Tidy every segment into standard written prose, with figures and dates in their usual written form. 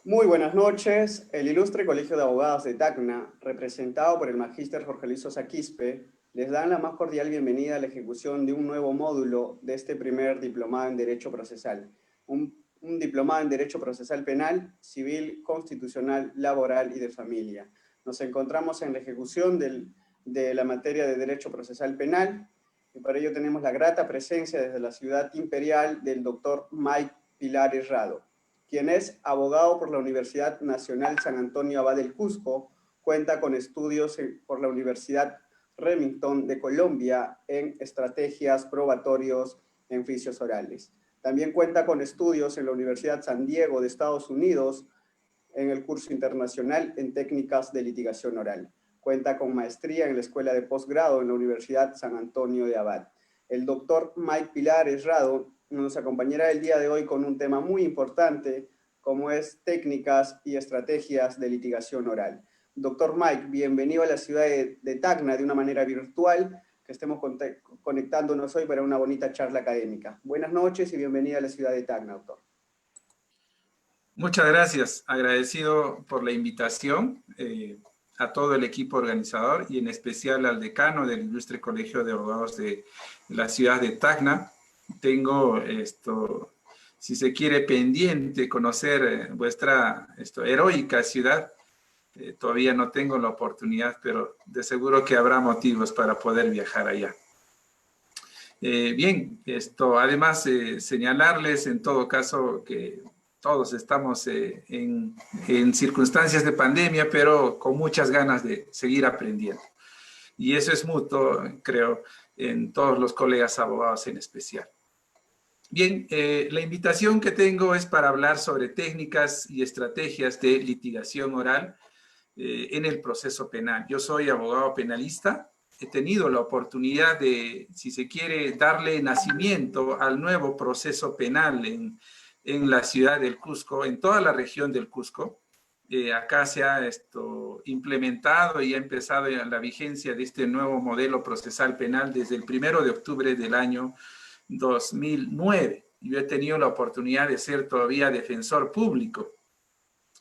Muy buenas noches. El ilustre Colegio de Abogados de Tacna, representado por el magíster Jorge Luis Sosa Quispe, les dan la más cordial bienvenida a la ejecución de un nuevo módulo de este primer diplomado en Derecho Procesal. Un diplomado en Derecho Procesal Penal, Civil, Constitucional, Laboral y de Familia. Nos encontramos en la ejecución de la materia de Derecho Procesal Penal y para ello tenemos la grata presencia desde la ciudad imperial del doctor Mike Pilar Herrado, quien es abogado por la Universidad Nacional San Antonio Abad del Cusco, cuenta con estudios por la Universidad Remington de Colombia en estrategias probatorios en juicios orales. También cuenta con estudios en la Universidad San Diego de Estados Unidos en el curso internacional en técnicas de litigación oral. Cuenta con maestría en la Escuela de Posgrado en la Universidad San Antonio de Abad. El doctor Mike Pilar Herrado nos acompañará el día de hoy con un tema muy importante, como es técnicas y estrategias de litigación oral. Doctor Mike, bienvenido a la ciudad de Tacna de una manera virtual, que estemos conectándonos hoy para una bonita charla académica. Buenas noches y bienvenida a la ciudad de Tacna, doctor. Muchas gracias, agradecido por la invitación a todo el equipo organizador y en especial al decano del Ilustre Colegio de Abogados de la ciudad de Tacna. Tengo si se quiere, pendiente conocer vuestra heroica ciudad. Todavía no tengo la oportunidad, pero de seguro que habrá motivos para poder viajar allá. Bien, además señalarles en todo caso que todos estamos en circunstancias de pandemia, pero con muchas ganas de seguir aprendiendo. Y eso es mutuo, creo, en todos los colegas abogados en especial. Bien, la invitación que tengo es para hablar sobre técnicas y estrategias de litigación oral en el proceso penal. Yo soy abogado penalista. He tenido la oportunidad de, si se quiere, darle nacimiento al nuevo proceso penal en la ciudad del Cusco, en toda la región del Cusco. Acá se ha implementado y ha empezado la vigencia de este nuevo modelo procesal penal desde el 1 de octubre del año 2009. Yo he tenido la oportunidad de ser todavía defensor público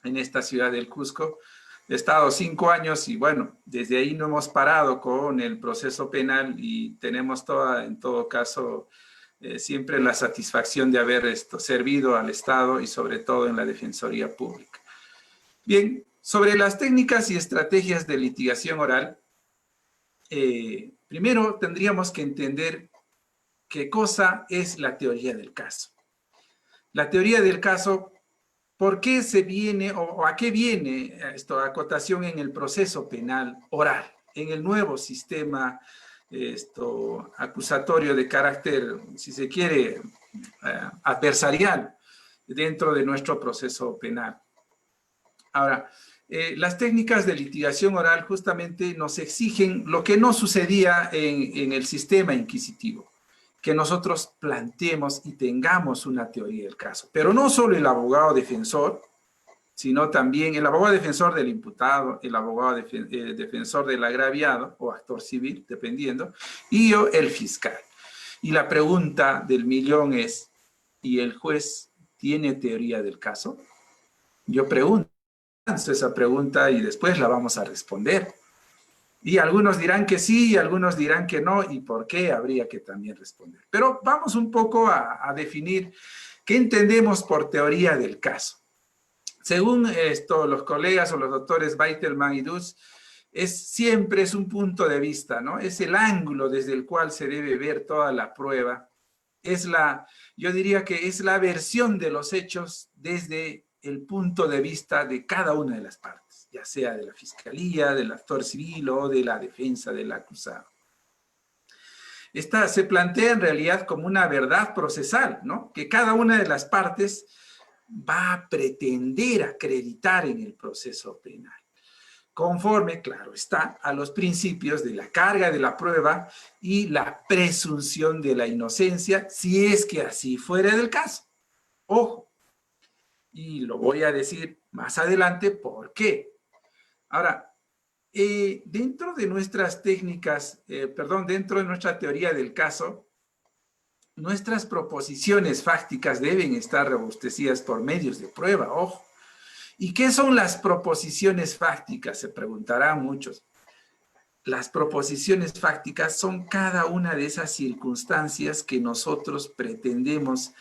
en esta ciudad del Cusco. He estado 5 años y bueno, desde ahí no hemos parado con el proceso penal y tenemos en todo caso, siempre la satisfacción de haber servido al Estado y sobre todo en la Defensoría Pública. Bien, sobre las técnicas y estrategias de litigación oral, primero tendríamos que entender qué cosa es la teoría del caso. La teoría del caso, ¿por qué se viene o a qué viene acotación en el proceso penal oral, en el nuevo sistema acusatorio de carácter, si se quiere, adversarial dentro de nuestro proceso penal? Ahora, las técnicas de litigación oral justamente nos exigen lo que no sucedía en el sistema inquisitivo, que nosotros planteemos y tengamos una teoría del caso. Pero no solo el abogado defensor, sino también el abogado defensor del imputado, el abogado defensor del agraviado o actor civil, dependiendo, y yo, el fiscal. Y la pregunta del millón es, ¿y el juez tiene teoría del caso? Yo pregunto esa pregunta y después la vamos a responder. Y algunos dirán que sí, y algunos dirán que no, y por qué habría que también responder. Pero vamos un poco a definir qué entendemos por teoría del caso. Según los colegas o los doctores Beitelman y Dus, siempre es un punto de vista, ¿no? Es el ángulo desde el cual se debe ver toda la prueba. Yo diría que es la versión de los hechos desde el punto de vista de cada una de las partes, ya sea de la fiscalía, del actor civil o de la defensa del acusado. Esta se plantea en realidad como una verdad procesal, ¿no? Que cada una de las partes va a pretender acreditar en el proceso penal, conforme, claro está, a los principios de la carga de la prueba y la presunción de la inocencia, si es que así fuera del caso. Ojo, y lo voy a decir más adelante por qué. Ahora, dentro de nuestras técnicas, dentro de nuestra teoría del caso, nuestras proposiciones fácticas deben estar robustecidas por medios de prueba, ojo. ¿Y qué son las proposiciones fácticas? Se preguntarán muchos. Las proposiciones fácticas son cada una de esas circunstancias que nosotros pretendemos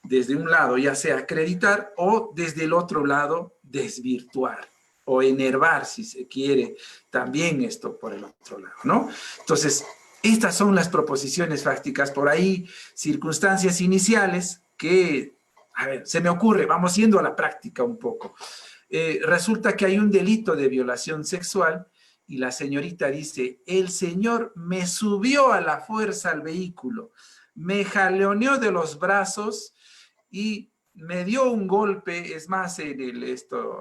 desde un lado, ya sea acreditar, o desde el otro lado, desvirtuar o enervar, si se quiere, también esto por el otro lado, ¿no? Entonces, estas son las proposiciones fácticas, por ahí, circunstancias iniciales que, a ver, se me ocurre, vamos yendo a la práctica un poco. Resulta que hay un delito de violación sexual y la señorita dice, el señor me subió a la fuerza al vehículo, me jaloneó de los brazos y me dio un golpe, es más, en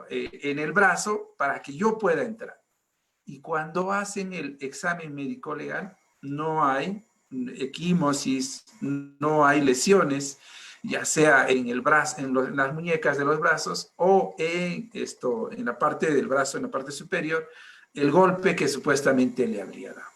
el brazo para que yo pueda entrar. Y cuando hacen el examen médico legal, no hay equimosis, no hay lesiones, ya sea en el brazo, en las muñecas de los brazos o en la parte del brazo, en la parte superior, el golpe que supuestamente le habría dado.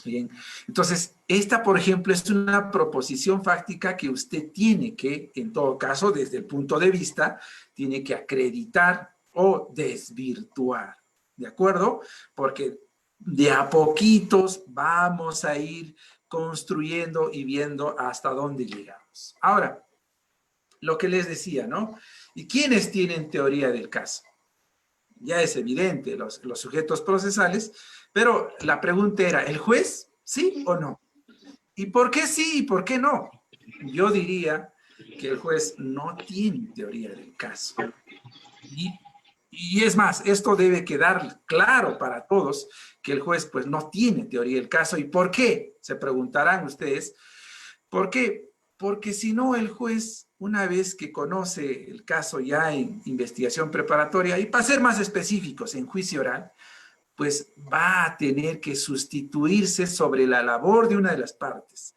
Bien, entonces, esta, por ejemplo, es una proposición fáctica que usted tiene que, en todo caso, desde el punto de vista, tiene que acreditar o desvirtuar, ¿de acuerdo? Porque de a poquitos vamos a ir construyendo y viendo hasta dónde llegamos. Ahora, lo que les decía, ¿no? ¿Y quiénes tienen teoría del caso? Ya es evidente, los sujetos procesales, pero la pregunta era, ¿el juez sí o no? ¿Y por qué sí y por qué no? Yo diría que el juez no tiene teoría del caso. Y es más, esto debe quedar claro para todos, que el juez pues no tiene teoría del caso. ¿Y por qué? Se preguntarán ustedes. ¿Por qué? Porque si no, el juez, una vez que conoce el caso ya en investigación preparatoria, y para ser más específicos, en juicio oral, pues va a tener que sustituirse sobre la labor de una de las partes.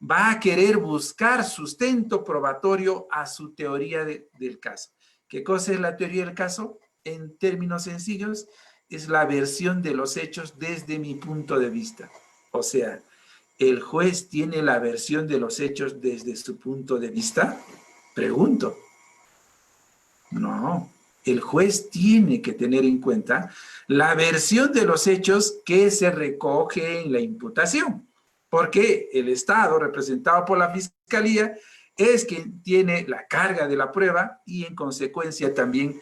Va a querer buscar sustento probatorio a su teoría del caso. ¿Qué cosa es la teoría del caso? En términos sencillos, es la versión de los hechos desde mi punto de vista. O sea, ¿el juez tiene la versión de los hechos desde su punto de vista? Pregunto. No, el juez tiene que tener en cuenta la versión de los hechos que se recoge en la imputación, porque el Estado, representado por la Fiscalía, es quien tiene la carga de la prueba y en consecuencia también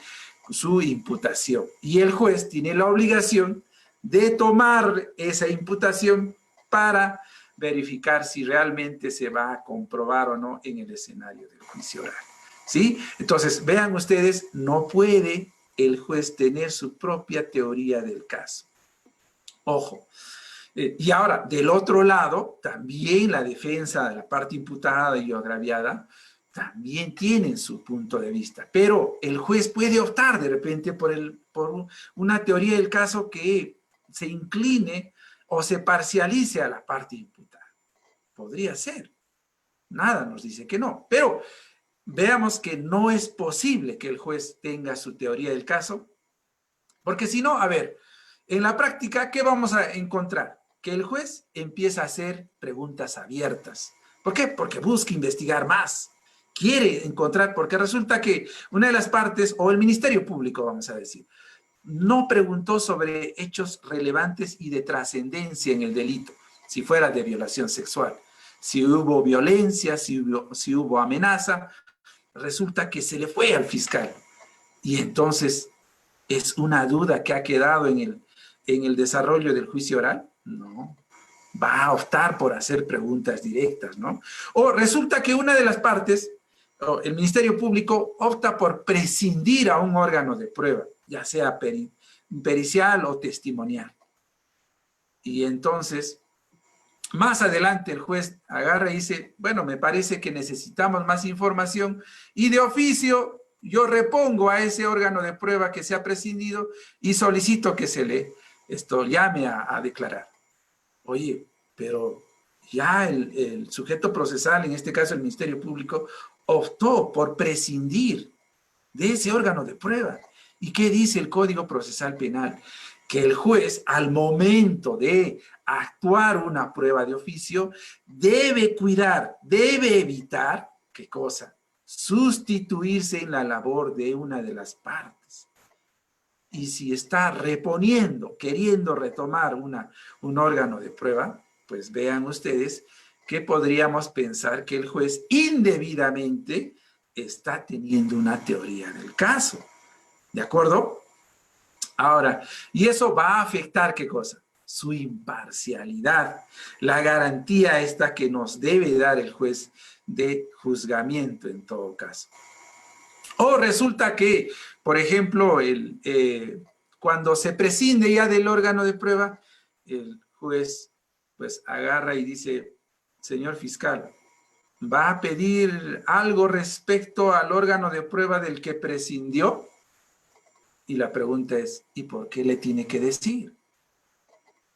su imputación. Y el juez tiene la obligación de tomar esa imputación para verificar si realmente se va a comprobar o no en el escenario del juicio oral. ¿Sí? Entonces, vean ustedes, no puede el juez tener su propia teoría del caso. Ojo. Y ahora, del otro lado, también la defensa de la parte imputada y agraviada también tienen su punto de vista. Pero el juez puede optar de repente por una teoría del caso que se incline o se parcialice a la parte imputada. Podría ser. Nada nos dice que no. Pero veamos que no es posible que el juez tenga su teoría del caso, porque si no, a ver, en la práctica, ¿qué vamos a encontrar? Que el juez empieza a hacer preguntas abiertas. ¿Por qué? Porque busca investigar más. Quiere encontrar, porque resulta que una de las partes, o el Ministerio Público, vamos a decir, no preguntó sobre hechos relevantes y de trascendencia en el delito, si fuera de violación sexual. Si hubo violencia, si hubo amenaza, resulta que se le fue al fiscal. Y entonces, ¿es una duda que ha quedado en el desarrollo del juicio oral? No. Va a optar por hacer preguntas directas, ¿no? O resulta que una de las partes, el Ministerio Público, opta por prescindir a un órgano de prueba, ya sea pericial o testimonial. Y entonces, más adelante el juez agarra y dice, bueno, me parece que necesitamos más información y de oficio yo repongo a ese órgano de prueba que se ha prescindido y solicito que se le llame a declarar. Oye, pero ya el sujeto procesal, en este caso el Ministerio Público, optó por prescindir de ese órgano de prueba. ¿Y qué dice el Código Procesal Penal? Que el juez, al momento de actuar una prueba de oficio, debe cuidar, debe evitar, ¿qué cosa? sustituirse en la labor de una de las partes. Y si está reponiendo, queriendo retomar un órgano de prueba, pues vean ustedes que podríamos pensar que el juez indebidamente está teniendo una teoría del caso. ¿De acuerdo? Ahora, y eso va a afectar, ¿qué cosa? Su imparcialidad, la garantía esta que nos debe dar el juez de juzgamiento en todo caso. O resulta que, por ejemplo, cuando se prescinde ya del órgano de prueba, el juez pues agarra y dice, señor fiscal, ¿va a pedir algo respecto al órgano de prueba del que prescindió? Y la pregunta es, ¿y por qué le tiene que decir?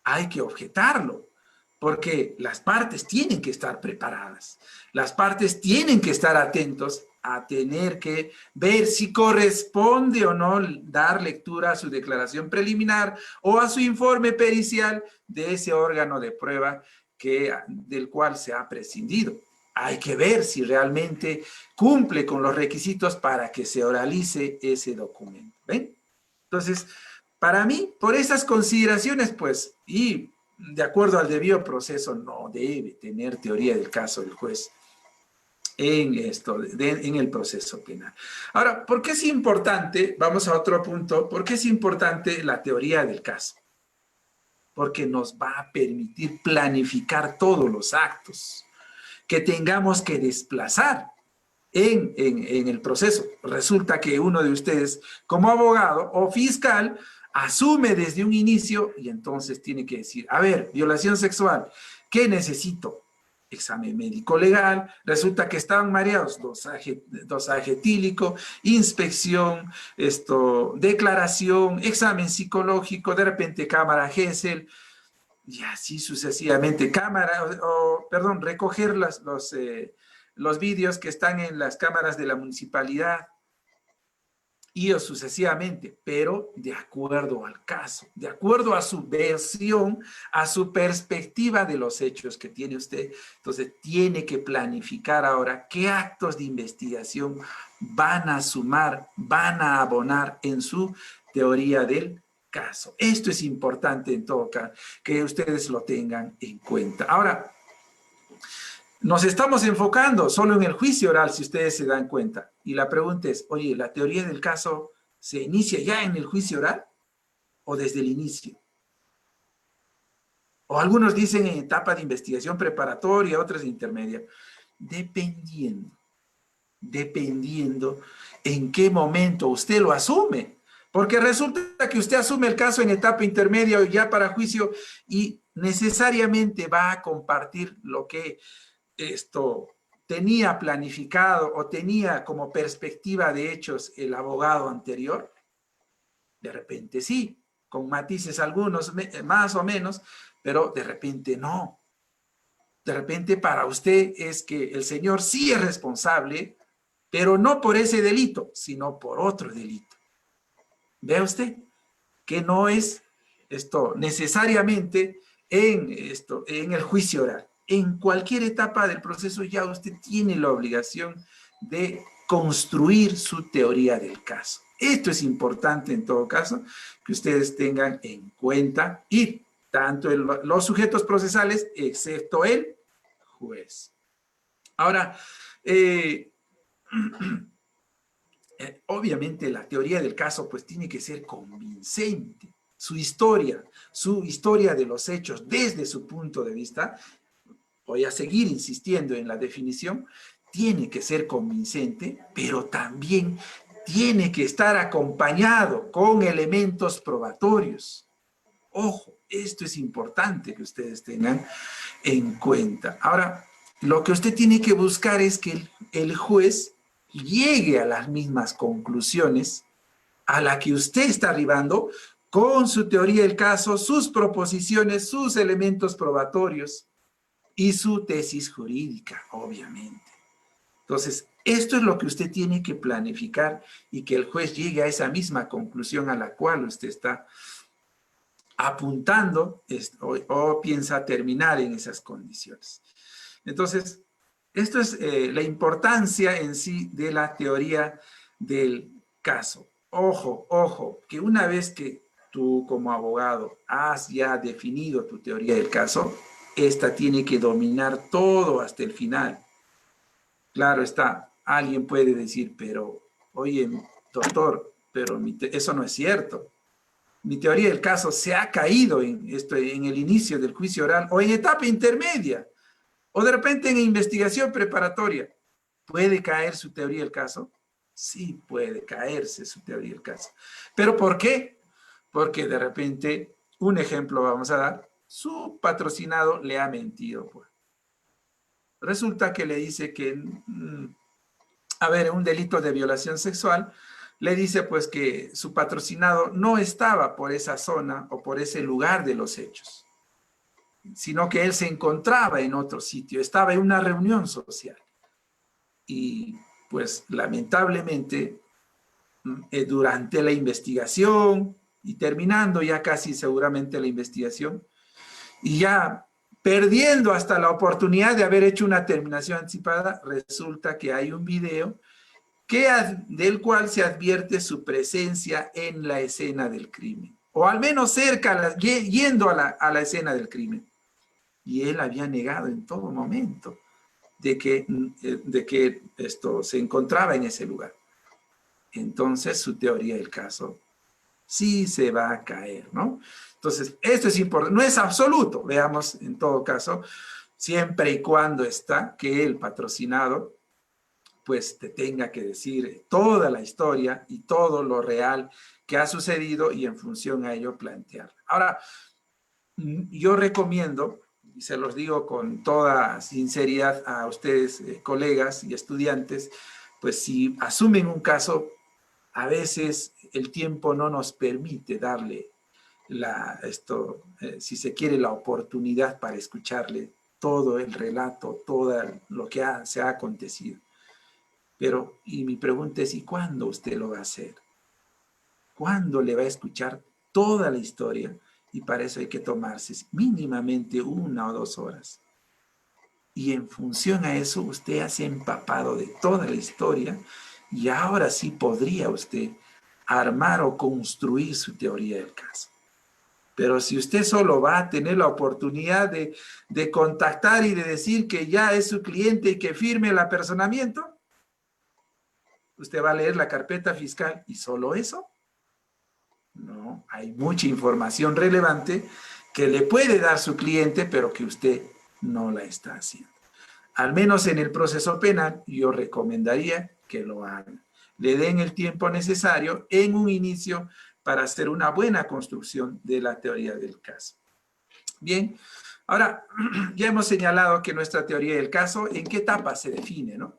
Hay que objetarlo, porque las partes tienen que estar preparadas. Las partes tienen que estar atentos a tener que ver si corresponde o no dar lectura a su declaración preliminar o a su informe pericial de ese órgano de prueba del cual se ha prescindido. Hay que ver si realmente cumple con los requisitos para que se oralice ese documento. ¿Ven? Entonces, para mí, por esas consideraciones, pues, y de acuerdo al debido proceso, no debe tener teoría del caso del juez en el proceso penal. Ahora, ¿por qué es importante? Vamos a otro punto. ¿Por qué es importante la teoría del caso? Porque nos va a permitir planificar todos los actos que tengamos que desplazar en el proceso. Resulta que uno de ustedes, como abogado o fiscal, asume desde un inicio y entonces tiene que decir, a ver, violación sexual, ¿qué necesito? Examen médico legal, resulta que estaban mareados, dosaje etílico, inspección, declaración, examen psicológico, de repente cámara Gesell, y así sucesivamente, recoger los vídeos que están en las cámaras de la municipalidad, y sucesivamente, pero de acuerdo al caso, de acuerdo a su versión, a su perspectiva de los hechos que tiene usted. Entonces, tiene que planificar ahora qué actos de investigación van a sumar, van a abonar en su teoría del caso. Esto es importante en todo caso, que ustedes lo tengan en cuenta. Ahora, nos estamos enfocando solo en el juicio oral, si ustedes se dan cuenta. Y la pregunta es, oye, ¿la teoría del caso se inicia ya en el juicio oral o desde el inicio? O algunos dicen en etapa de investigación preparatoria, otros intermedia. Dependiendo en qué momento usted lo asume. Porque resulta que usted asume el caso en etapa intermedia o ya para juicio y necesariamente va a compartir lo que tenía planificado o tenía como perspectiva de hechos el abogado anterior. De repente sí, con matices algunos más o menos, pero de repente no. De repente para usted es que el señor sí es responsable, pero no por ese delito, sino por otro delito. ¿Ve usted? Que no es necesariamente en el juicio oral. En cualquier etapa del proceso ya usted tiene la obligación de construir su teoría del caso. Esto es importante en todo caso que ustedes tengan en cuenta y tanto los sujetos procesales excepto el juez. Ahora, obviamente la teoría del caso pues tiene que ser convincente. Su historia de los hechos desde su punto de vista, voy a seguir insistiendo en la definición, tiene que ser convincente, pero también tiene que estar acompañado con elementos probatorios. Ojo, esto es importante que ustedes tengan en cuenta. Ahora, lo que usted tiene que buscar es que el juez llegue a las mismas conclusiones a la que usted está arribando con su teoría del caso, sus proposiciones, sus elementos probatorios y su tesis jurídica, obviamente. Entonces, esto es lo que usted tiene que planificar y que el juez llegue a esa misma conclusión a la cual usted está apuntando o piensa terminar en esas condiciones. Entonces, Esto es la importancia en sí de la teoría del caso. Ojo, ojo, que una vez que tú como abogado has ya definido tu teoría del caso, esta tiene que dominar todo hasta el final. Claro está, alguien puede decir, pero, oye, doctor, pero eso no es cierto. Mi teoría del caso se ha caído en el inicio del juicio oral o en etapa intermedia o de repente en investigación preparatoria. ¿Puede caer su teoría del caso? Sí, puede caerse su teoría del caso. ¿Pero por qué? Porque de repente, un ejemplo vamos a dar, su patrocinado le ha mentido. Pues. Resulta que le dice que, a ver, un delito de violación sexual, le dice pues que su patrocinado no estaba por esa zona o por ese lugar de los hechos, sino que él se encontraba en otro sitio, estaba en una reunión social. Y pues lamentablemente durante la investigación y terminando ya casi seguramente la investigación y ya perdiendo hasta la oportunidad de haber hecho una terminación anticipada, resulta que hay un video del cual se advierte su presencia en la escena del crimen, o al menos cerca, yendo a la escena del crimen. Y él había negado en todo momento de que esto se encontraba en ese lugar. Entonces su teoría del caso sí se va a caer, ¿no? Entonces, esto es importante, no es absoluto, veamos en todo caso, siempre y cuando está que el patrocinado pues te tenga que decir toda la historia y todo lo real que ha sucedido y en función a ello plantear. Ahora, yo recomiendo, y se los digo con toda sinceridad a ustedes, colegas y estudiantes, pues si asumen un caso, a veces el tiempo no nos permite darle si se quiere, la oportunidad para escucharle todo el relato, todo lo que se ha acontecido. Pero, y mi pregunta es, ¿y cuándo usted lo va a hacer? ¿Cuándo le va a escuchar toda la historia? Y para eso hay que tomarse mínimamente 1 o 2 horas. Y en función a eso, usted ya se ha empapado de toda la historia y ahora sí podría usted armar o construir su teoría del caso. Pero si usted solo va a tener la oportunidad de contactar y de decir que ya es su cliente y que firme el apersonamiento, usted va a leer la carpeta fiscal y solo eso. No, hay mucha información relevante que le puede dar su cliente, pero que usted no la está haciendo. Al menos en el proceso penal, yo recomendaría que lo hagan. Le den el tiempo necesario en un inicio para hacer una buena construcción de la teoría del caso. Bien, ahora ya hemos señalado que nuestra teoría del caso, ¿en qué etapa se define, no?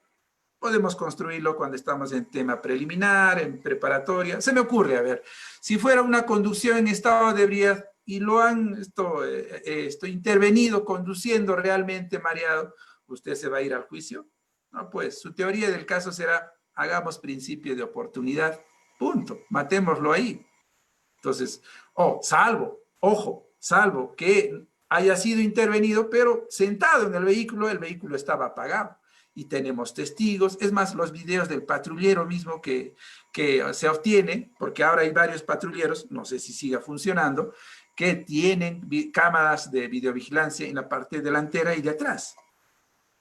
Podemos construirlo cuando estamos en tema preliminar, en preparatoria. Se me ocurre, a ver, si fuera una conducción en estado de ebriedad y lo han intervenido conduciendo realmente mareado, ¿usted se va a ir al juicio? No, pues su teoría del caso será, hagamos principio de oportunidad, punto, matémoslo ahí. Entonces, salvo que haya sido intervenido, pero sentado en el vehículo estaba apagado. Y tenemos testigos, es más, los videos del patrullero mismo que se obtienen, porque ahora hay varios patrulleros, no sé si siga funcionando, que tienen cámaras de videovigilancia en la parte delantera y de atrás.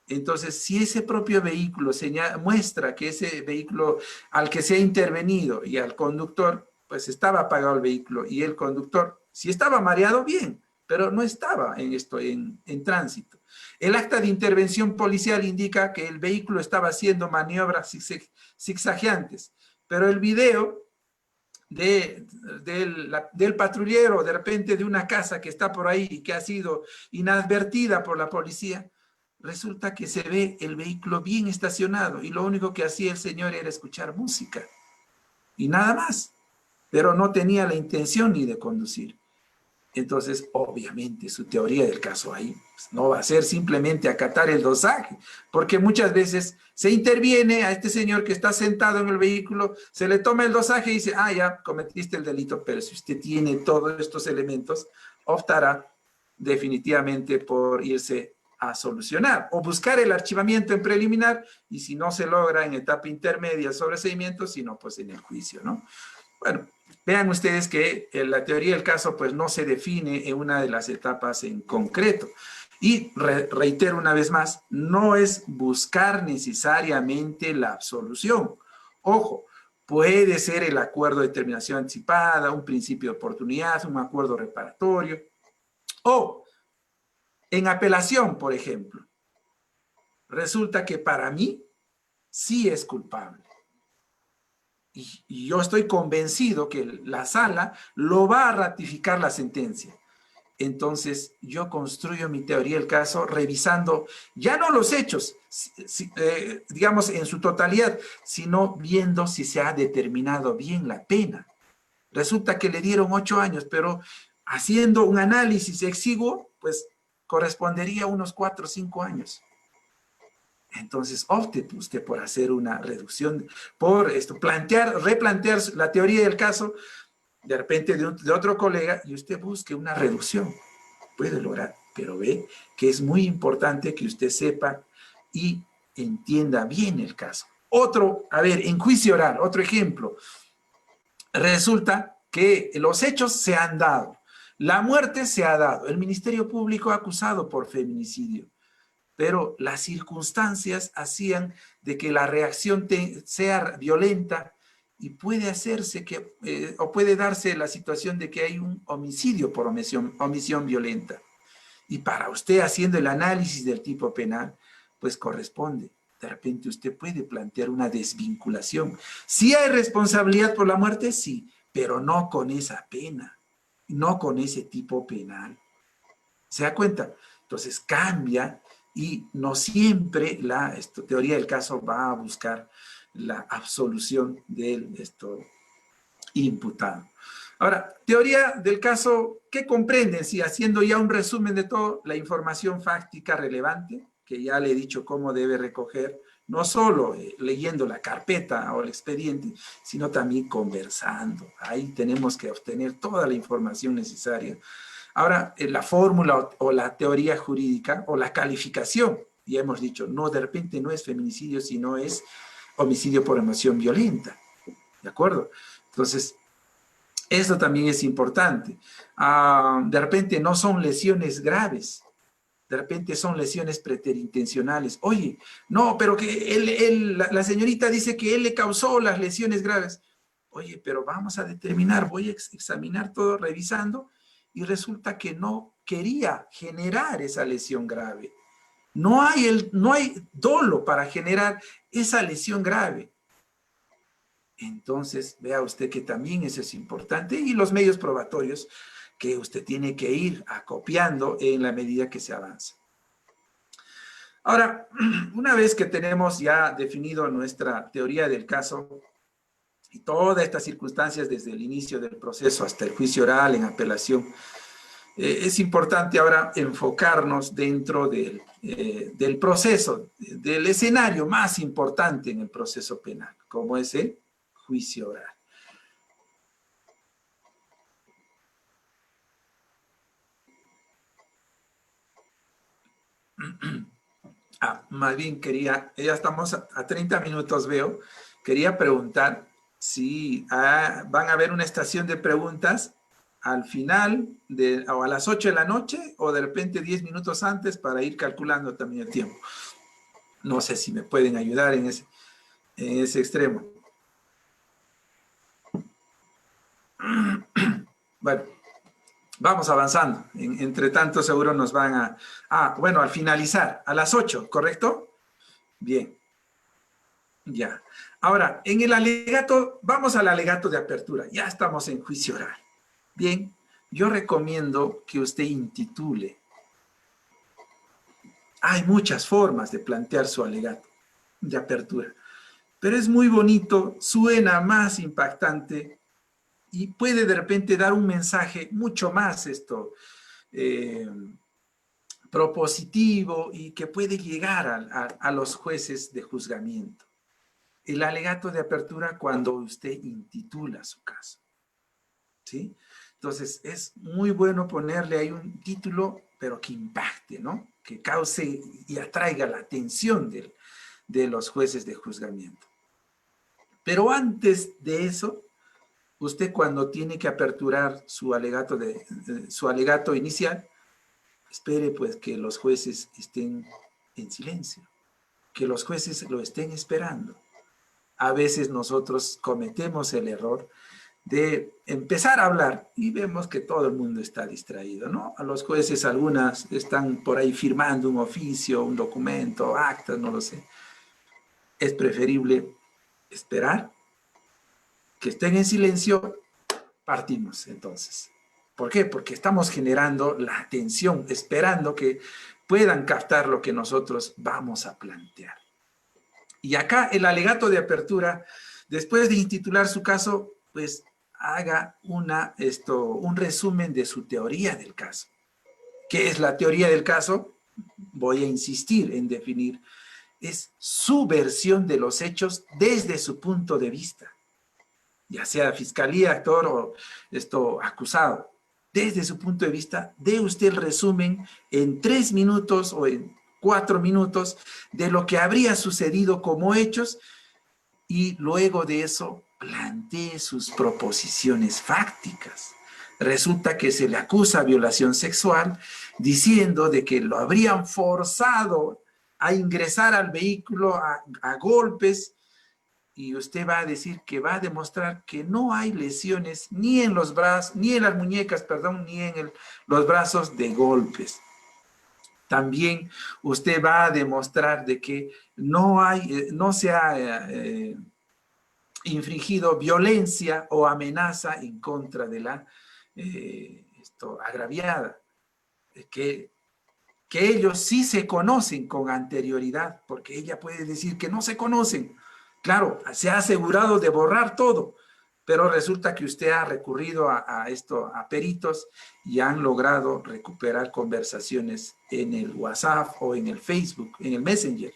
Entonces, si ese propio vehículo muestra que ese vehículo al que se ha intervenido y al conductor, pues estaba apagado el vehículo y el conductor, si estaba mareado, bien, pero no estaba en tránsito. El acta de intervención policial indica que el vehículo estaba haciendo maniobras zigzagueantes, pero el video del patrullero, de repente de una casa que está por ahí y que ha sido inadvertida por la policía, resulta que se ve el vehículo bien estacionado y lo único que hacía el señor era escuchar música y nada más, pero no tenía la intención ni de conducir. Entonces, obviamente, su teoría del caso ahí pues, no va a ser simplemente acatar el dosaje, porque muchas veces se interviene a este señor que está sentado en el vehículo, se le toma el dosaje y dice, ya cometiste el delito, pero si usted tiene todos estos elementos, optará definitivamente por irse a solucionar, o buscar el archivamiento en preliminar, y si no se logra en etapa intermedia el sobreseimiento, sino pues en el juicio, ¿no? Bueno, vean ustedes que la teoría del caso pues no se define en una de las etapas en concreto. Y reitero una vez más, no es buscar necesariamente la absolución. Ojo, puede ser el acuerdo de terminación anticipada, un principio de oportunidad, un acuerdo reparatorio, o en apelación, por ejemplo, resulta que para mí sí es culpable. Y yo estoy convencido que la sala lo va a ratificar la sentencia. Entonces, yo construyo mi teoría del caso revisando ya no los hechos, digamos, en su totalidad, sino viendo si se ha determinado bien la pena. Resulta que le dieron 8 años, pero haciendo un análisis exiguo, pues correspondería a unos 4 o 5 años. Entonces, opte usted por hacer una reducción, por esto, replantear la teoría del caso, de repente de otro colega, y usted busque una reducción. Puede lograr, pero ve que es muy importante que usted sepa y entienda bien el caso. A ver, en juicio oral, otro ejemplo. Resulta que los hechos se han dado, la muerte se ha dado, el Ministerio Público ha acusado por feminicidio, pero las circunstancias hacían de que la reacción sea violenta y puede hacerse o puede darse la situación de que hay un homicidio por omisión violenta. Y para usted haciendo el análisis del tipo penal, pues corresponde. De repente usted puede plantear una desvinculación. ¿Sí hay responsabilidad por la muerte? Sí, pero no con esa pena, no con ese tipo penal. ¿Se da cuenta? Entonces cambia y no siempre la teoría del caso va a buscar la absolución del imputado. Ahora, teoría del caso, ¿qué comprenden? Si haciendo ya un resumen de todo, la información fáctica relevante, que ya le he dicho cómo debe recoger, no solo leyendo la carpeta o el expediente, sino también conversando. Ahí tenemos que obtener toda la información necesaria. Ahora, la fórmula o la teoría jurídica o la calificación, ya hemos dicho, no, de repente no es feminicidio, sino es homicidio por emoción violenta. ¿De acuerdo? Entonces, eso también es importante. De repente no son lesiones graves, de repente son lesiones preterintencionales. Oye, no, pero que la señorita dice que él le causó las lesiones graves. Oye, pero vamos a determinar, voy a examinar todo revisando y resulta que no quería generar esa lesión grave. No hay dolo para generar esa lesión grave. Entonces, vea usted que también eso es importante y los medios probatorios que usted tiene que ir acopiando en la medida que se avanza. Ahora, una vez que tenemos ya definido nuestra teoría del caso y todas estas circunstancias desde el inicio del proceso hasta el juicio oral en apelación, es importante ahora enfocarnos dentro del proceso, del escenario más importante en el proceso penal, como es el juicio oral. Más bien ya estamos a 30 minutos veo, quería preguntar si van a haber una estación de preguntas al final o a las 8 de la noche o de repente 10 minutos antes para ir calculando también el tiempo. No sé si me pueden ayudar en ese extremo. Bueno, vamos avanzando. Entre tanto seguro nos van bueno, al finalizar, a las 8, ¿correcto? Bien. Ya. Ahora, en el alegato, vamos al alegato de apertura. Ya estamos en juicio oral. Bien, yo recomiendo que usted intitule. Hay muchas formas de plantear su alegato de apertura, pero es muy bonito, suena más impactante y puede de repente dar un mensaje mucho más propositivo y que puede llegar a los jueces de juzgamiento. El alegato de apertura cuando usted intitula su caso. ¿Sí? Entonces, es muy bueno ponerle ahí un título, pero que impacte, ¿no? Que cause y atraiga la atención de los jueces de juzgamiento. Pero antes de eso, usted cuando tiene que aperturar su alegato inicial, espere pues que los jueces estén en silencio, que los jueces lo estén esperando. A veces nosotros cometemos el error de empezar a hablar y vemos que todo el mundo está distraído, ¿no? A los jueces algunas están por ahí firmando un oficio, un documento, actas, no lo sé. Es preferible esperar que estén en silencio, partimos entonces. ¿Por qué? Porque estamos generando la atención, esperando que puedan captar lo que nosotros vamos a plantear. Y acá el alegato de apertura, después de intitular su caso, pues haga un resumen de su teoría del caso. ¿Qué es la teoría del caso? Voy a insistir en definir. Es su versión de los hechos desde su punto de vista, ya sea fiscalía, actor o acusado. Desde su punto de vista, dé usted el resumen en 3 minutos o en 4 minutos de lo que habría sucedido como hechos y luego de eso plantee sus proposiciones fácticas. Resulta que se le acusa violación sexual diciendo de que lo habrían forzado a ingresar al vehículo a golpes, y usted va a decir que va a demostrar que no hay lesiones ni en los brazos, ni en las muñecas, perdón, ni en los brazos de golpes. También usted va a demostrar de que no se ha infringido violencia o amenaza en contra de la agraviada, que ellos sí se conocen con anterioridad, porque ella puede decir que no se conocen. Claro, se ha asegurado de borrar todo, pero resulta que usted ha recurrido a peritos y han logrado recuperar conversaciones en el WhatsApp o en el Facebook, en el Messenger.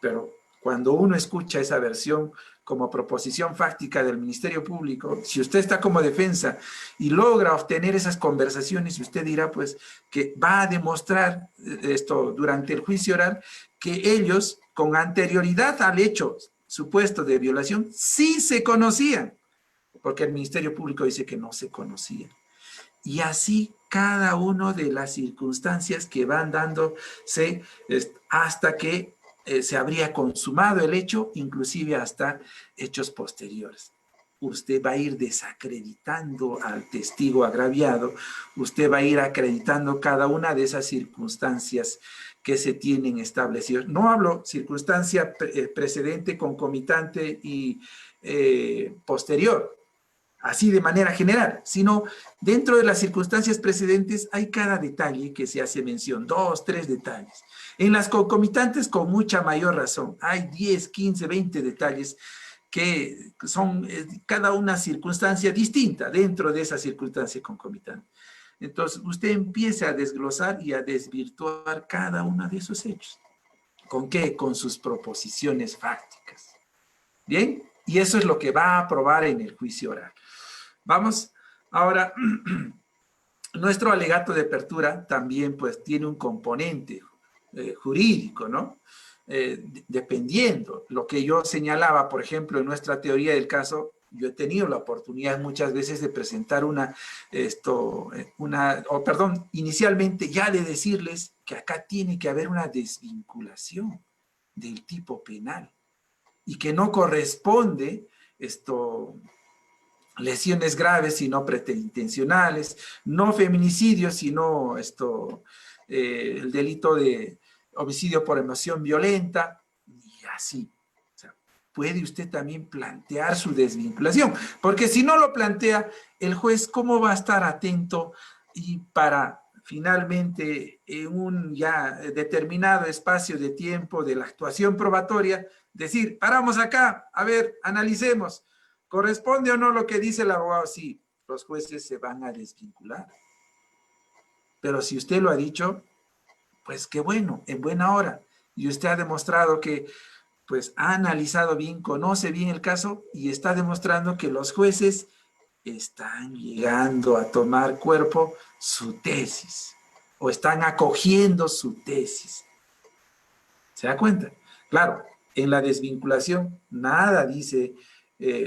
Pero cuando uno escucha esa versión como proposición fáctica del Ministerio Público, si usted está como defensa y logra obtener esas conversaciones, usted dirá pues que va a demostrar esto durante el juicio oral que ellos con anterioridad al hecho supuesto de violación sí se conocían, porque el Ministerio Público dice que no se conocían. Y así cada una de las circunstancias que van dándose hasta que se habría consumado el hecho, inclusive hasta hechos posteriores. Usted va a ir desacreditando al testigo agraviado, usted va a ir acreditando cada una de esas circunstancias que se tienen establecidas. No hablo circunstancia precedente, concomitante y posterior, así de manera general, sino dentro de las circunstancias precedentes hay cada detalle que se hace mención, 2, 3 detalles. En las concomitantes con mucha mayor razón, hay 10, 15, 20 detalles que son cada una circunstancia distinta dentro de esa circunstancia concomitante. Entonces, usted empieza a desglosar y a desvirtuar cada uno de esos hechos. ¿Con qué? Con sus proposiciones fácticas. ¿Bien? Y eso es lo que va a probar en el juicio oral. Vamos, ahora, nuestro alegato de apertura también pues tiene un componente jurídico, ¿no? Dependiendo, lo que yo señalaba, por ejemplo, en nuestra teoría del caso, yo he tenido la oportunidad muchas veces de presentar inicialmente ya de decirles que acá tiene que haber una desvinculación del tipo penal y que no corresponde lesiones graves sino preterintencionales, no feminicidios sino el delito de homicidio por emoción violenta y así. O sea, puede usted también plantear su desvinculación, porque si no lo plantea, el juez ¿cómo va a estar atento y para finalmente en un ya determinado espacio de tiempo de la actuación probatoria decir, paramos acá, a ver, analicemos, ¿corresponde o no lo que dice el abogado? Sí, los jueces se van a desvincular. Pero si usted lo ha dicho, pues qué bueno, en buena hora. Y usted ha demostrado que pues ha analizado bien, conoce bien el caso y está demostrando que los jueces están llegando a tomar cuerpo su tesis o están acogiendo su tesis. ¿Se da cuenta? Claro, en la desvinculación nada dice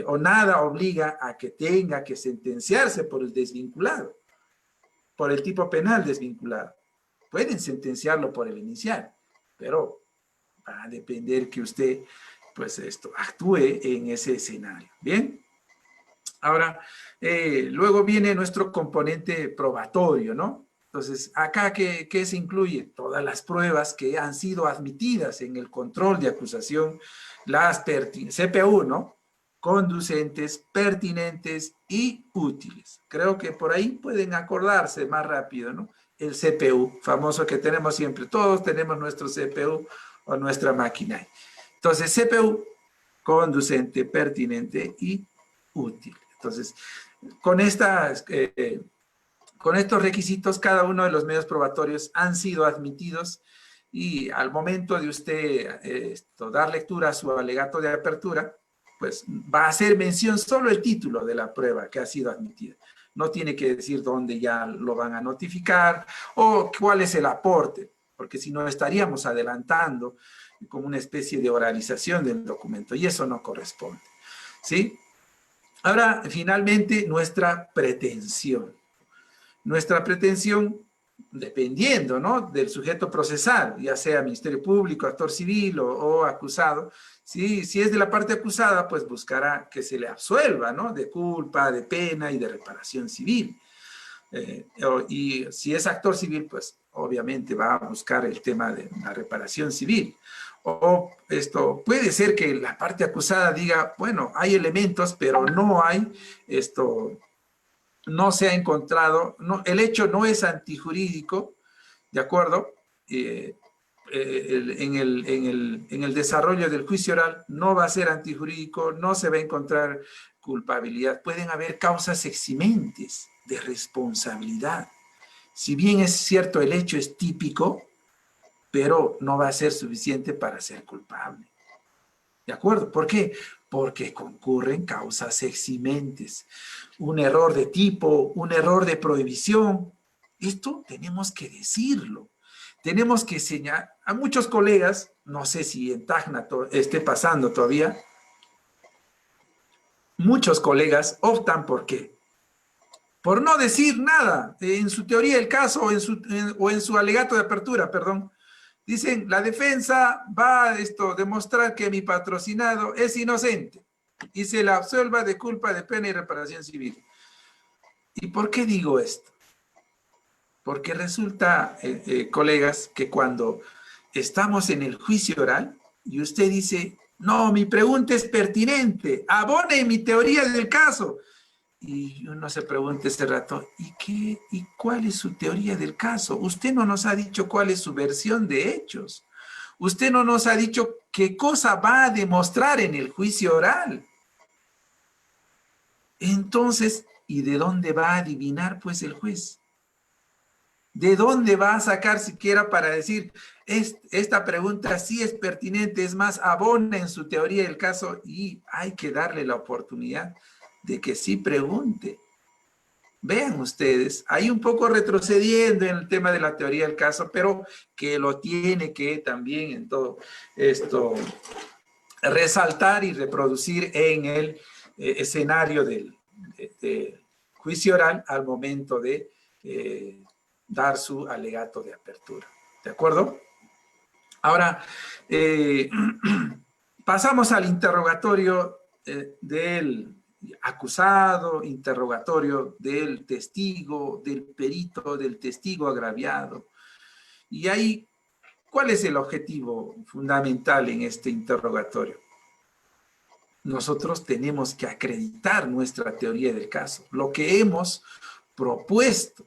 o nada obliga a que tenga que sentenciarse por el desvinculado, por el tipo penal desvinculado. Pueden sentenciarlo por el inicial, pero va a depender que usted, pues actúe en ese escenario. ¿Bien? Ahora, luego viene nuestro componente probatorio, ¿no? Entonces, acá, ¿qué se incluye? Todas las pruebas que han sido admitidas en el control de acusación, las CPU, ¿no? Conducentes, pertinentes y útiles. Creo que por ahí pueden acordarse más rápido, ¿no? El CPU, famoso que tenemos siempre. Todos tenemos nuestro CPU o nuestra máquina. Entonces, CPU, conducente, pertinente y útil. Entonces, con estos requisitos, cada uno de los medios probatorios han sido admitidos y al momento de usted dar lectura a su alegato de apertura, pues va a hacer mención solo el título de la prueba que ha sido admitida. No tiene que decir dónde ya lo van a notificar o cuál es el aporte, porque si no estaríamos adelantando como una especie de oralización del documento y eso no corresponde, ¿sí? Ahora, finalmente, nuestra pretensión. Nuestra pretensión, dependiendo, ¿no?, del sujeto procesal, ya sea Ministerio Público, actor civil o acusado, si es de la parte acusada, pues buscará que se le absuelva, ¿no?, de culpa, de pena y de reparación civil. Y si es actor civil, pues obviamente va a buscar el tema de la reparación civil. O puede ser que la parte acusada diga, bueno, hay elementos, pero no hay no se ha encontrado, no, el hecho no es antijurídico, ¿de acuerdo? En el desarrollo del juicio oral no va a ser antijurídico, no se va a encontrar culpabilidad. Pueden haber causas eximentes de responsabilidad. Si bien es cierto el hecho es típico, pero no va a ser suficiente para ser culpable. ¿De acuerdo? ¿Por qué? Porque concurren causas eximentes. Un error de tipo, un error de prohibición. Esto tenemos que decirlo. Tenemos que señalar a muchos colegas, no sé si en Tacna esté pasando todavía, muchos colegas optan por qué. Por no decir nada en su teoría del caso o en su alegato de apertura, perdón. Dicen, la defensa va a demostrar que mi patrocinado es inocente y se la absuelva de culpa de pena y reparación civil. ¿Y por qué digo esto? Porque resulta, colegas, que cuando estamos en el juicio oral y usted dice, no, mi pregunta es pertinente, abone mi teoría del caso. Y uno se pregunta ese rato, ¿y cuál es su teoría del caso? Usted no nos ha dicho cuál es su versión de hechos. Usted no nos ha dicho qué cosa va a demostrar en el juicio oral. Entonces, ¿y de dónde va a adivinar pues el juez? ¿De dónde va a sacar siquiera para decir, esta pregunta sí es pertinente, es más, abona en su teoría del caso y hay que darle la oportunidad de que sí pregunte? Vean ustedes, hay un poco retrocediendo en el tema de la teoría del caso, pero que lo tiene que también en todo esto resaltar y reproducir en el escenario del juicio oral al momento de dar su alegato de apertura. ¿De acuerdo? Ahora, pasamos al interrogatorio del acusado, interrogatorio del testigo, del perito, del testigo agraviado. Y ahí, ¿cuál es el objetivo fundamental en este interrogatorio? Nosotros tenemos que acreditar nuestra teoría del caso, lo que hemos propuesto,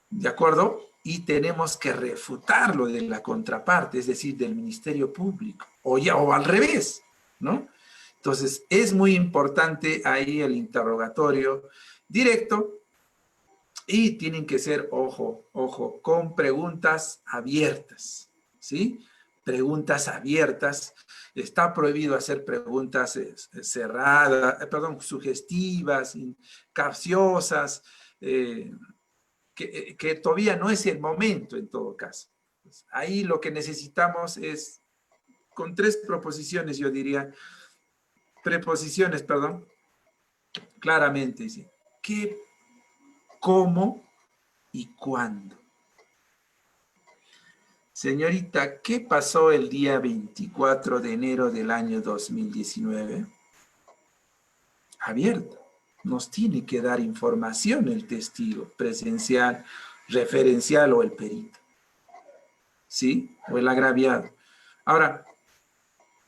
¿de acuerdo? Y tenemos que refutarlo de la contraparte, es decir, del Ministerio Público, o al revés, ¿no? Entonces, es muy importante ahí el interrogatorio directo y tienen que ser, ojo, con preguntas abiertas, ¿sí? preguntas abiertas. Está prohibido hacer preguntas cerradas, sugestivas, capciosas, que todavía no es el momento en todo caso. Ahí lo que necesitamos es, con tres proposiciones, yo diría, preposiciones, perdón, claramente, dice, ¿qué, cómo y cuándo? Señorita, ¿qué pasó el día 24 de enero del año 2019? Abierto. Nos tiene que dar información el testigo, presencial, referencial o el perito. ¿Sí? O el agraviado. Ahora,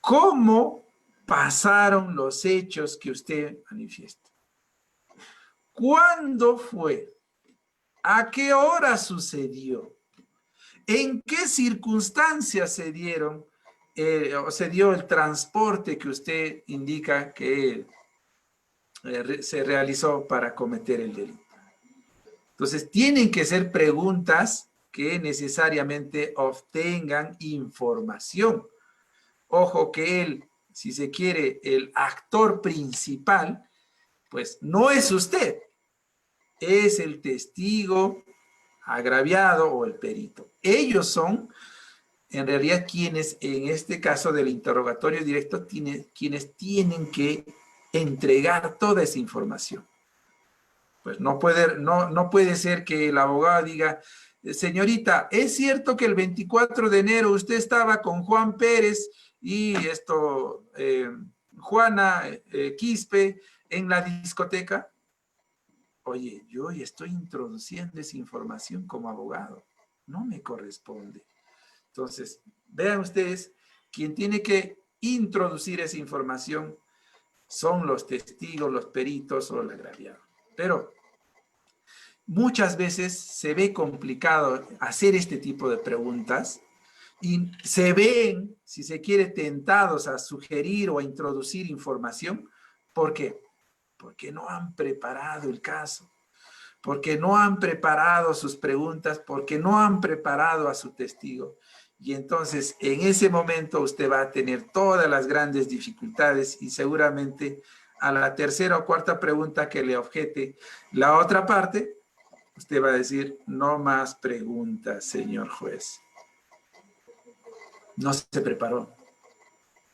¿cómo pasaron los hechos que usted manifiesta? ¿Cuándo fue? ¿A qué hora sucedió? ¿En qué circunstancias se dieron o se dio el transporte que usted indica que se realizó para cometer el delito? Entonces, tienen que ser preguntas que necesariamente obtengan información. Ojo que él, si se quiere, el actor principal, pues no es usted, es el testigo agraviado o el perito. Ellos son, en realidad, quienes, en este caso del interrogatorio directo, quienes tienen que entregar toda esa información. Pues no puede ser que el abogado diga, señorita, ¿es cierto que el 24 de enero usted estaba con Juan Pérez y Juana Quispe en la discoteca? Oye, yo estoy introduciendo esa información como abogado, no me corresponde. Entonces, vean ustedes, quien tiene que introducir esa información son los testigos, los peritos o el agraviado. Pero muchas veces se ve complicado hacer este tipo de preguntas y se ven, si se quiere, tentados a sugerir o a introducir información. ¿Por qué? Porque no han preparado el caso, porque no han preparado sus preguntas, porque no han preparado a su testigo. Y entonces, en ese momento, usted va a tener todas las grandes dificultades y seguramente a la tercera o cuarta pregunta que le objete la otra parte, usted va a decir, no más preguntas, señor juez. No se preparó,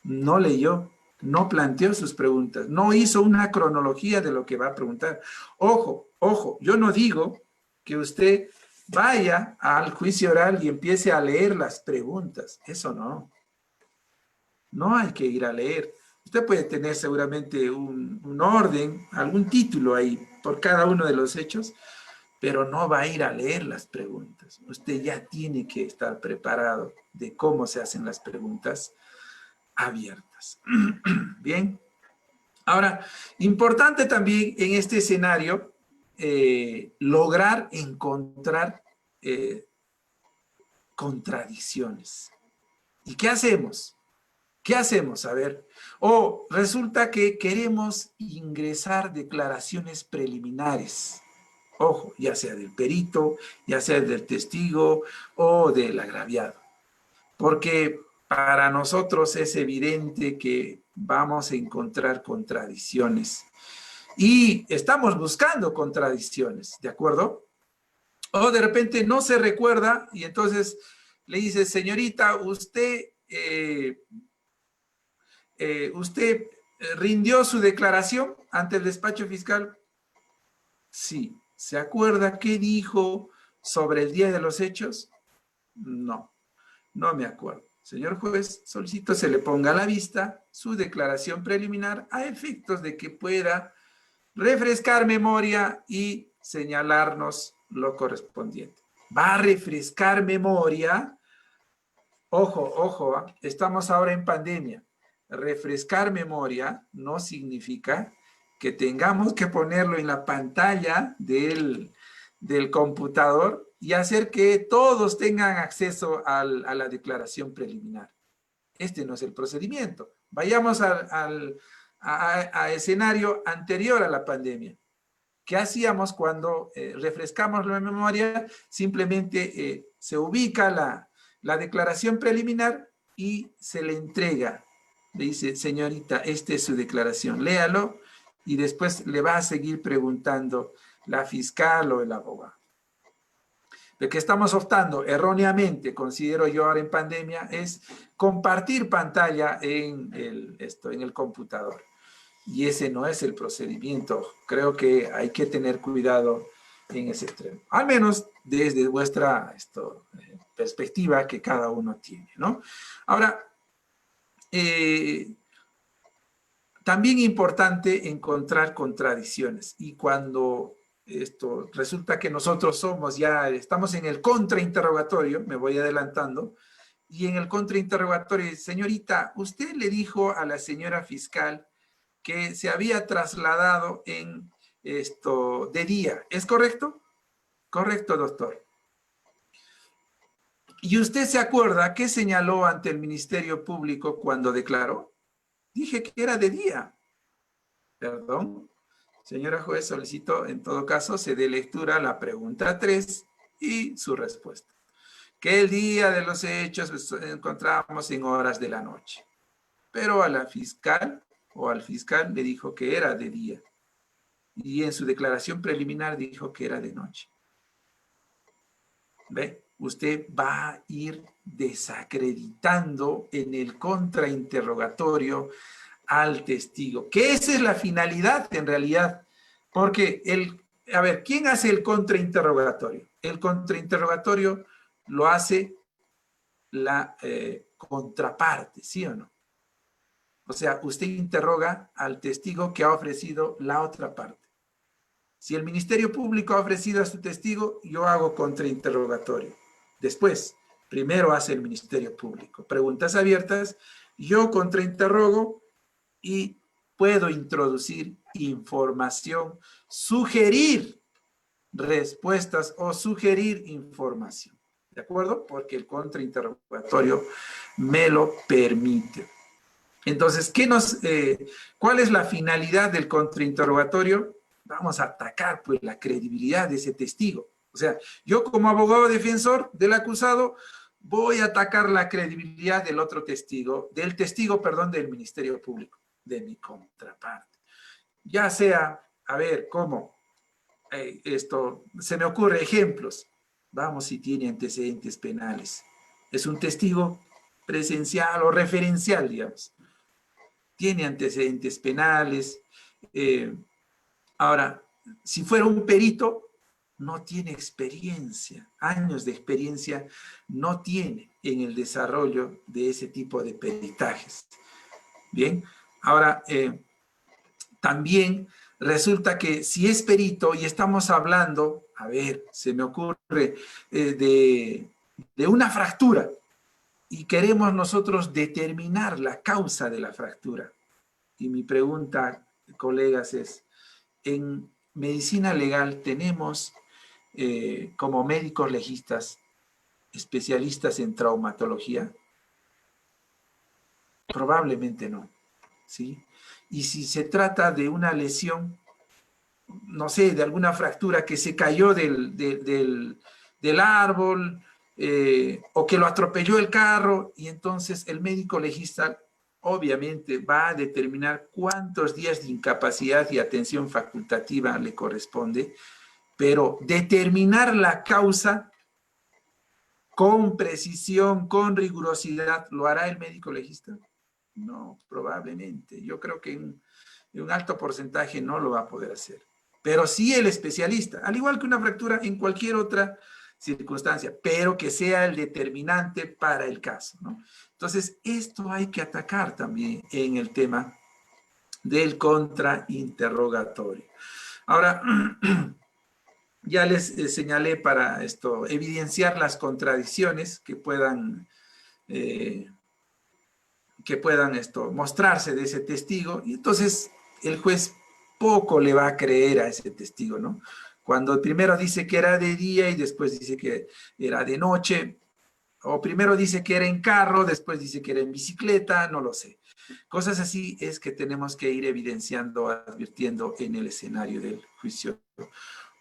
no leyó, no planteó sus preguntas, no hizo una cronología de lo que va a preguntar. Ojo, ojo, yo no digo que usted vaya al juicio oral y empiece a leer las preguntas. Eso no. No hay que ir a leer. Usted puede tener seguramente un orden, algún título ahí por cada uno de los hechos, pero no va a ir a leer las preguntas. Usted ya tiene que estar preparado de cómo se hacen las preguntas abiertas. Bien. Ahora, importante también en este escenario lograr encontrar contradicciones. ¿Y qué hacemos? ¿Qué hacemos? A ver, o resulta que queremos ingresar declaraciones preliminares. Ojo, ya sea del perito, ya sea del testigo o del agraviado. Porque para nosotros es evidente que vamos a encontrar contradicciones. Y estamos buscando contradicciones, ¿de acuerdo? O de repente no se recuerda y entonces le dice, señorita, usted rindió su declaración ante el despacho fiscal. Sí. ¿Se acuerda qué dijo sobre el día de los hechos? No, no me acuerdo. Señor juez, solicito se le ponga a la vista su declaración preliminar a efectos de que pueda refrescar memoria y señalarnos lo correspondiente. Va a refrescar memoria. Ojo, ojo, estamos ahora en pandemia. Refrescar memoria no significa que tengamos que ponerlo en la pantalla del computador y hacer que todos tengan acceso a la declaración preliminar. Este no es el procedimiento. Vayamos a escenario anterior a la pandemia. ¿Qué hacíamos cuando refrescamos la memoria? Simplemente se ubica la declaración preliminar y se le entrega. Le dice, señorita, esta es su declaración, léalo, y después le va a seguir preguntando la fiscal o el abogado. Lo que estamos optando erróneamente, considero yo ahora en pandemia, es compartir pantalla en el computador. Y ese no es el procedimiento. Creo que hay que tener cuidado en ese extremo. Al menos desde vuestra perspectiva que cada uno tiene, ¿no? Ahora, también importante encontrar contradicciones. Y cuando resulta que nosotros estamos en el contrainterrogatorio, me voy adelantando, y en el contrainterrogatorio, señorita, usted le dijo a la señora fiscal que se había trasladado de día. ¿Es correcto? Correcto, doctor. ¿Y usted se acuerda qué señaló ante el Ministerio Público cuando declaró? Dije que era de día. Perdón. Señora juez, solicito en todo caso se dé lectura a la pregunta 3 y su respuesta. Que el día de los hechos nos encontramos en horas de la noche. Pero a la fiscal o al fiscal le dijo que era de día. Y en su declaración preliminar dijo que era de noche. ¿Ve? Usted va a ir desacreditando en el contrainterrogatorio al testigo, que esa es la finalidad en realidad, porque a ver, ¿quién hace el contrainterrogatorio? El contrainterrogatorio lo hace la contraparte, ¿sí o no? O sea, usted interroga al testigo que ha ofrecido la otra parte. Si el Ministerio Público ha ofrecido a su testigo, yo hago contrainterrogatorio. Después, primero hace el Ministerio Público. Preguntas abiertas, yo contrainterrogo y puedo introducir información, sugerir respuestas o sugerir información. ¿De acuerdo? Porque el contrainterrogatorio me lo permite. Entonces, ¿cuál es la finalidad del contrainterrogatorio? Vamos a atacar pues la credibilidad de ese testigo. O sea, yo como abogado defensor del acusado voy a atacar la credibilidad del otro testigo, del Ministerio Público, de mi contraparte. Ya sea, a ver, ¿cómo? Se me ocurre ejemplos. Vamos si tiene antecedentes penales. Es un testigo presencial o referencial, digamos. Tiene antecedentes penales. Ahora, si fuera un perito, no tiene experiencia, años de experiencia no tiene en el desarrollo de ese tipo de peritajes. Bien, ahora, también resulta que si es perito y estamos hablando, a ver, se me ocurre, de una fractura y queremos nosotros determinar la causa de la fractura. Y mi pregunta, colegas, es, en medicina legal tenemos como médicos legistas especialistas en traumatología. Probablemente no, ¿sí? Y si se trata de una lesión, no sé, de alguna fractura que se cayó del árbol o que lo atropelló el carro, y entonces el médico legista obviamente va a determinar cuántos días de incapacidad y atención facultativa le corresponde, pero determinar la causa con precisión, con rigurosidad, ¿lo hará el médico legista? No, probablemente. Yo creo que en un alto porcentaje no lo va a poder hacer. Pero sí el especialista, al igual que una fractura en cualquier otra circunstancia, pero que sea el determinante para el caso, ¿no? Entonces, esto hay que atacar también en el tema del contrainterrogatorio. Ahora, ya les señalé para evidenciar las contradicciones que puedan mostrarse de ese testigo, y entonces el juez poco le va a creer a ese testigo, ¿no? Cuando primero dice que era de día y después dice que era de noche, o primero dice que era en carro, después dice que era en bicicleta, no lo sé. Cosas así es que tenemos que ir evidenciando, advirtiendo en el escenario del juicio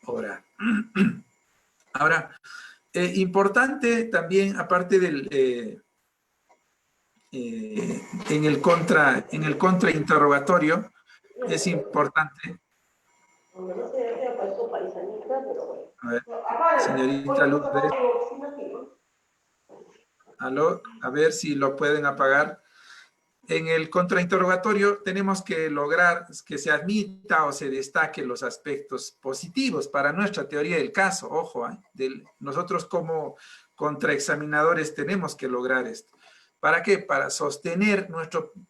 oral. Ahora, importante también, aparte en el contrainterrogatorio es importante. A ver, señorita Lourdes. Aló, a ver si lo pueden apagar. En el contrainterrogatorio tenemos que lograr que se admita o se destaque los aspectos positivos para nuestra teoría del caso. Ojo, nosotros como contraexaminadores tenemos que lograr esto. ¿Para qué? Para sostener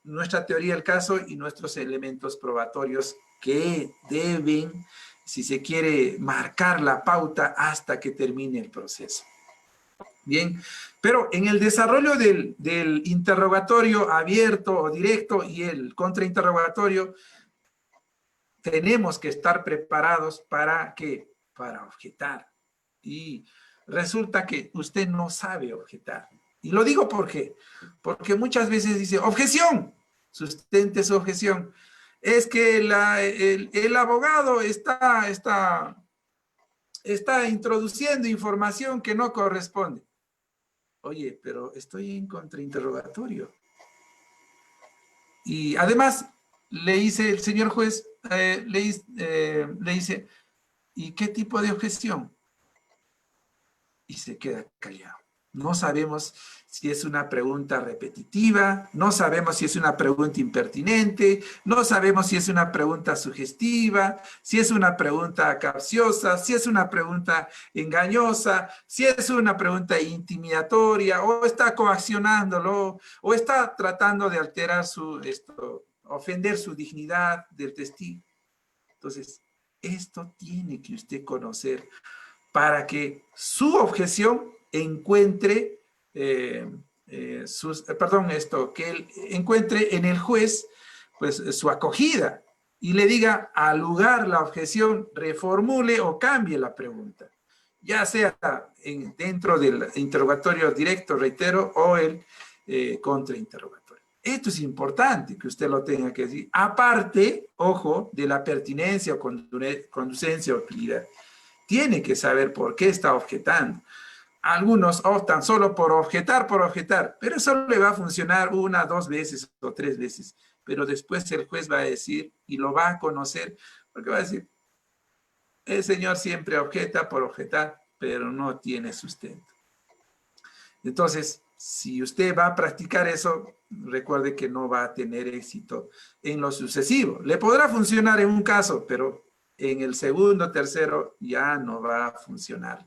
nuestra teoría del caso y nuestros elementos probatorios que deben, si se quiere, marcar la pauta hasta que termine el proceso. Bien, pero en el desarrollo del interrogatorio abierto o directo y el contrainterrogatorio, tenemos que estar preparados para ¿qué? Para objetar. Y resulta que usted no sabe objetar. Y lo digo porque muchas veces dice, objeción, sustente su objeción. Es que el abogado está introduciendo información que no corresponde. Oye, pero estoy en contrainterrogatorio. Y además, le dice el señor juez, le dice, ¿y qué tipo de objeción? Y se queda callado. No sabemos si es una pregunta repetitiva, no sabemos si es una pregunta impertinente, no sabemos si es una pregunta sugestiva, si es una pregunta capciosa, si es una pregunta engañosa, si es una pregunta intimidatoria, o está coaccionándolo, o está tratando de alterar ofender su dignidad del testigo. Entonces, esto tiene que usted conocer para que su objeción encuentre que él encuentre en el juez pues su acogida y le diga, al lugar la objeción, reformule o cambie la pregunta, ya sea dentro del interrogatorio directo, reitero, o el contrainterrogatorio. Esto es importante que usted lo tenga que decir, aparte, ojo, de la pertinencia o conducencia o utilidad. Tiene que saber por qué está objetando. Algunos optan solo por objetar, pero eso le va a funcionar 1, 2 veces o 3 veces. Pero después el juez va a decir y lo va a conocer, porque va a decir, el señor siempre objeta por objetar, pero no tiene sustento. Entonces, si usted va a practicar eso, recuerde que no va a tener éxito en lo sucesivo. Le podrá funcionar en un caso, pero en el segundo, tercero, ya no va a funcionar.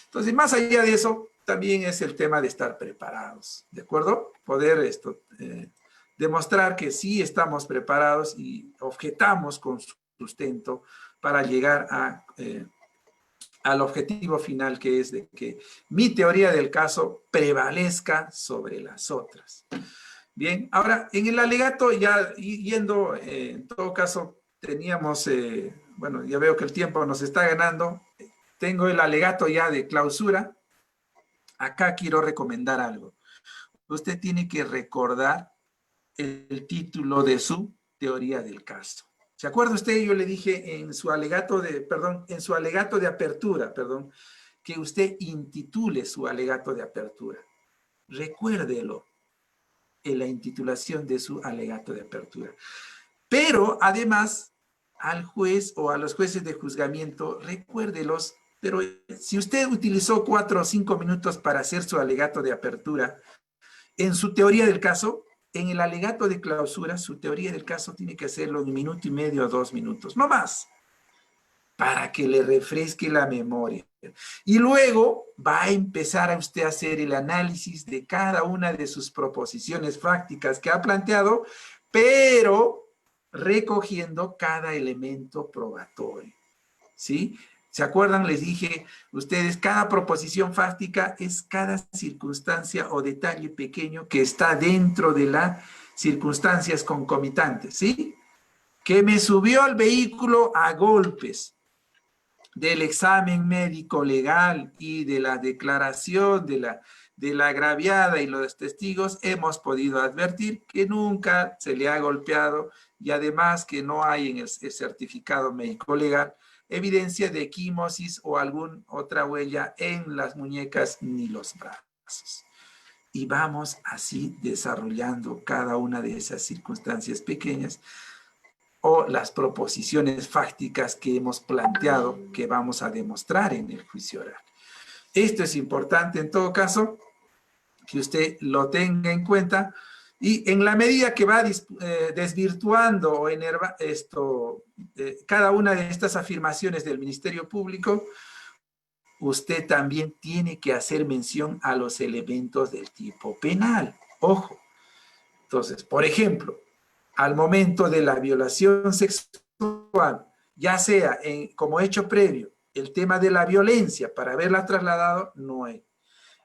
Entonces, más allá de eso, también es el tema de estar preparados, ¿de acuerdo? Poder demostrar que sí estamos preparados y objetamos con sustento para llegar al objetivo final, que es de que mi teoría del caso prevalezca sobre las otras. Bien, ahora, en el alegato, ya yendo, en todo caso, teníamos, bueno, ya veo que el tiempo nos está ganando. Tengo el alegato ya de clausura. Acá quiero recomendar algo. Usted tiene que recordar el título de su teoría del caso. ¿Se acuerda usted? Yo le dije en su alegato de apertura, que usted intitule su alegato de apertura. Recuérdelo en la intitulación de su alegato de apertura. Pero además, al juez o a los jueces de juzgamiento, recuérdelos, pero si usted utilizó 4 o 5 minutos para hacer su alegato de apertura, en su teoría del caso, en el alegato de clausura, su teoría del caso tiene que hacerlo en 1 minuto y medio o 2 minutos, no más, para que le refresque la memoria. Y luego va a empezar a usted a hacer el análisis de cada una de sus proposiciones fácticas que ha planteado, pero recogiendo cada elemento probatorio, ¿sí? ¿Se acuerdan? Les dije, ustedes, cada proposición fáctica es cada circunstancia o detalle pequeño que está dentro de las circunstancias concomitantes, ¿sí? Que me subió al vehículo a golpes. Del examen médico legal y de la declaración de la agraviada y los testigos, hemos podido advertir que nunca se le ha golpeado y además que no hay en el certificado médico legal evidencia de equimosis o alguna otra huella en las muñecas ni los brazos. y vamos así desarrollando cada una de esas circunstancias pequeñas o las proposiciones fácticas que hemos planteado que vamos a demostrar en el juicio oral. Esto es importante en todo caso, que usted lo tenga en cuenta y en la medida que va desvirtuando o cada una de estas afirmaciones del Ministerio Público, usted también tiene que hacer mención a los elementos del tipo penal. Ojo. Entonces, por ejemplo, al momento de la violación sexual, ya sea como hecho previo, el tema de la violencia para haberla trasladado, no hay.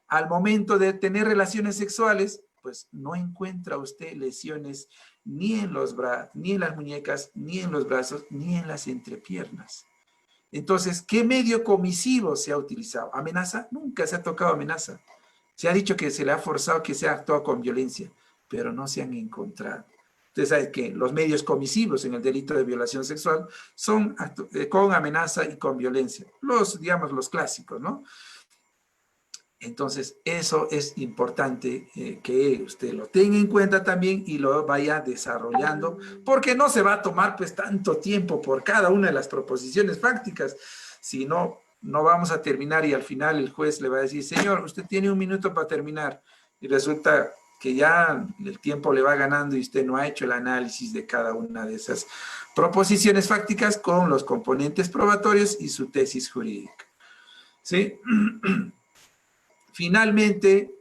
Al momento de tener relaciones sexuales, pues no encuentra usted lesiones ni en los ni en las muñecas, ni en los brazos, ni en las entrepiernas. Entonces, ¿qué medio comisivo se ha utilizado? ¿Amenaza? Nunca se ha tocado amenaza. Se ha dicho que se le ha forzado que se ha actuado con violencia, pero no se han encontrado. Usted sabe que los medios comisivos en el delito de violación sexual son con amenaza y con violencia. Digamos, los clásicos, ¿no? Entonces, eso es importante que usted lo tenga en cuenta también y lo vaya desarrollando, porque no se va a tomar pues tanto tiempo por cada una de las proposiciones prácticas, si no, no vamos a terminar y al final el juez le va a decir, señor, usted tiene 1 minuto para terminar, y resulta que ya el tiempo le va ganando y usted no ha hecho el análisis de cada una de esas proposiciones fácticas con los componentes probatorios y su tesis jurídica. ¿Sí? Finalmente,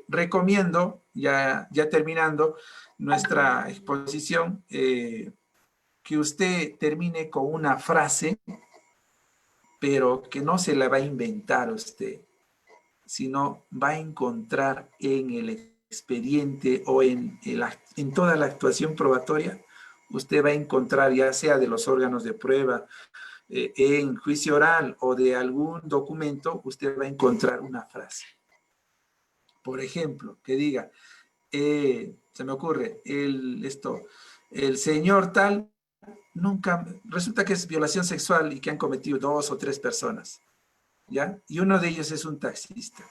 recomiendo, ya terminando nuestra exposición, que usted termine con una frase, pero que no se la va a inventar usted, sino va a encontrar en el expediente o en toda la actuación probatoria, usted va a encontrar, ya sea de los órganos de prueba, en juicio oral o de algún documento, usted va a encontrar una frase. Por ejemplo, que diga, se me ocurre, el señor tal, nunca, resulta que es violación sexual y que han cometido 2 o 3 personas, ¿ya? Y uno de ellos es un taxista.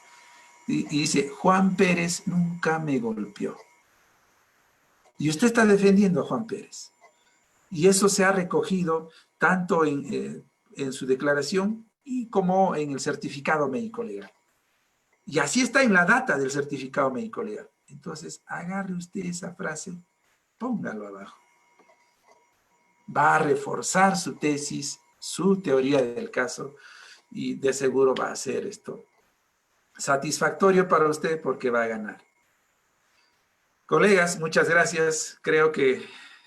Y dice, Juan Pérez nunca me golpeó. Y usted está defendiendo a Juan Pérez. Y eso se ha recogido tanto en su declaración y como en el certificado médico legal. Y así está en la data del certificado médico legal. Entonces, agarre usted esa frase, póngalo abajo. Va a reforzar su tesis, su teoría del caso, y de seguro va a ser esto satisfactorio para usted porque va a ganar. Colegas, muchas gracias. Creo que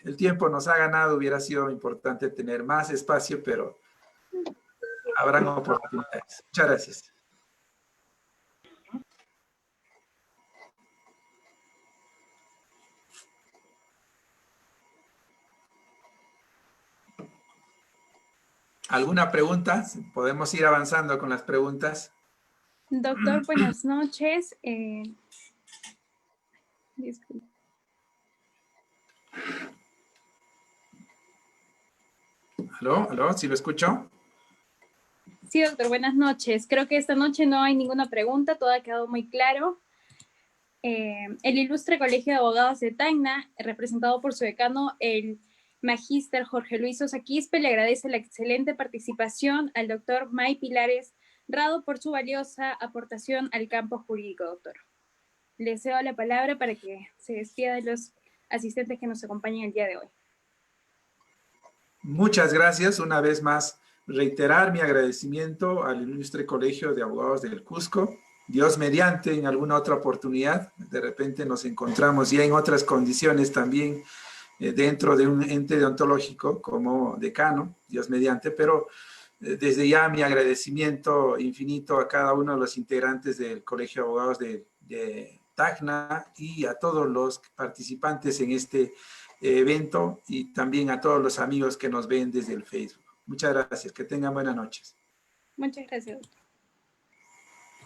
el tiempo nos ha ganado. Hubiera sido importante tener más espacio, pero habrán oportunidades. Muchas gracias. ¿Alguna pregunta? Podemos ir avanzando con las preguntas. Doctor, buenas noches. Disculpe. ¿Aló? ¿Sí lo escucho? Sí, doctor, buenas noches. Creo que esta noche no hay ninguna pregunta, todo ha quedado muy claro. El Ilustre Colegio de Abogados de Tacna, representado por su decano, el magíster Jorge Luis Sosa Quispe, le agradece la excelente participación al doctor May Pilares Rado por su valiosa aportación al campo jurídico, doctor. Le cedo la palabra para que se despida de los asistentes que nos acompañan el día de hoy. Muchas gracias. Una vez más, reiterar mi agradecimiento al Ilustre Colegio de Abogados del Cusco. Dios mediante, en alguna otra oportunidad, de repente nos encontramos ya en otras condiciones también dentro de un ente deontológico como decano, Dios mediante, pero desde ya mi agradecimiento infinito a cada uno de los integrantes del Colegio de Abogados de Tacna y a todos los participantes en este evento y también a todos los amigos que nos ven desde el Facebook. Muchas gracias, que tengan buenas noches. Muchas gracias, doctor.